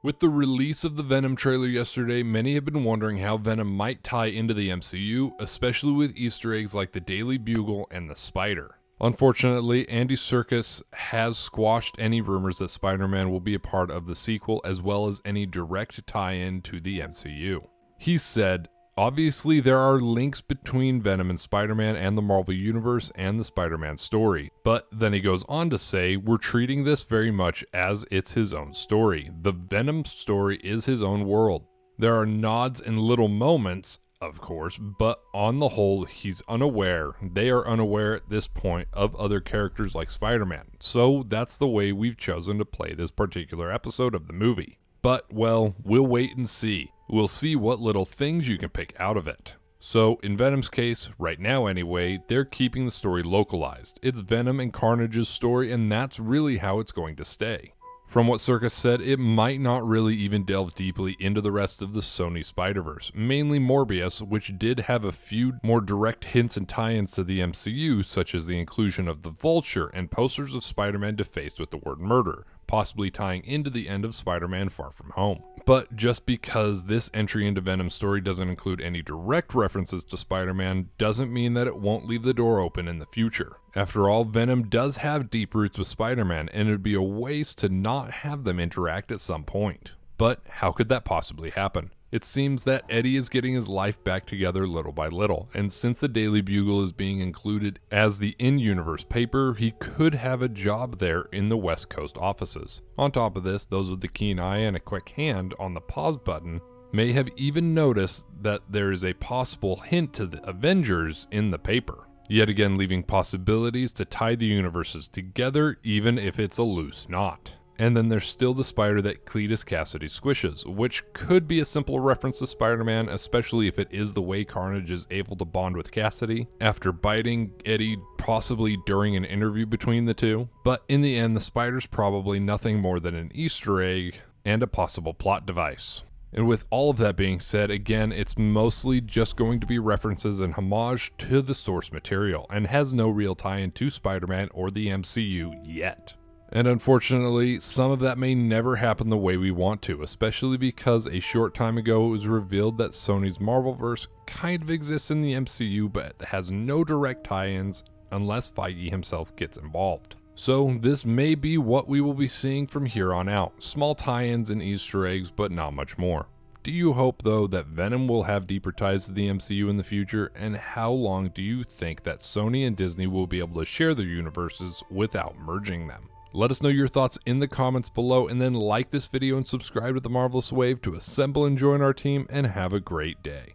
With the release of the Venom trailer yesterday, many have been wondering how Venom might tie into the MCU, especially with Easter eggs like the Daily Bugle and the Spider. Unfortunately, Andy Serkis has squashed any rumors that Spider-Man will be a part of the sequel, as well as any direct tie-in to the MCU. He said, "Obviously, there are links between Venom and Spider-Man and the Marvel Universe and the Spider-Man story." But then he goes on to say, "We're treating this very much as it's his own story. The Venom story is his own world. There are nods and little moments, of course, but on the whole, they are unaware at this point of other characters like Spider-Man. So that's the way we've chosen to play this particular episode of the movie. But, well, we'll wait and see. We'll see what little things you can pick out of it." So, in Venom's case, right now anyway, they're keeping the story localized. It's Venom and Carnage's story, and that's really how it's going to stay. From what Serkis said, it might not really even delve deeply into the rest of the Sony Spider-Verse, mainly Morbius, which did have a few more direct hints and tie-ins to the MCU, such as the inclusion of the Vulture and posters of Spider-Man defaced with the word murder, possibly tying into the end of Spider-Man Far From Home. But just because this entry into Venom's story doesn't include any direct references to Spider-Man doesn't mean that it won't leave the door open in the future. After all, Venom does have deep roots with Spider-Man, and it'd be a waste to not have them interact at some point. But how could that possibly happen? It seems that Eddie is getting his life back together little by little, and since the Daily Bugle is being included as the in-universe paper, he could have a job there in the West Coast offices. On top of this, those with a keen eye and a quick hand on the pause button may have even noticed that there is a possible hint to the Avengers in the paper. Yet again, leaving possibilities to tie the universes together, even if it's a loose knot. And then there's still the spider that Cletus Cassidy squishes, which could be a simple reference to Spider-Man, especially if it is the way Carnage is able to bond with Cassidy after biting Eddie, possibly during an interview between the two. But in the end, the spider's probably nothing more than an Easter egg and a possible plot device. And with all of that being said, again, it's mostly just going to be references and homage to the source material, and has no real tie-in to Spider-Man or the MCU yet. And unfortunately, some of that may never happen the way we want to, especially because a short time ago it was revealed that Sony's Marvelverse kind of exists in the MCU, but has no direct tie-ins unless Feige himself gets involved. So this may be what we will be seeing from here on out. Small tie-ins and Easter eggs, but not much more. Do you hope, though, that Venom will have deeper ties to the MCU in the future, and how long do you think that Sony and Disney will be able to share their universes without merging them? Let us know your thoughts in the comments below, and then like this video and subscribe to the Marvelous Wave to assemble and join our team, and have a great day.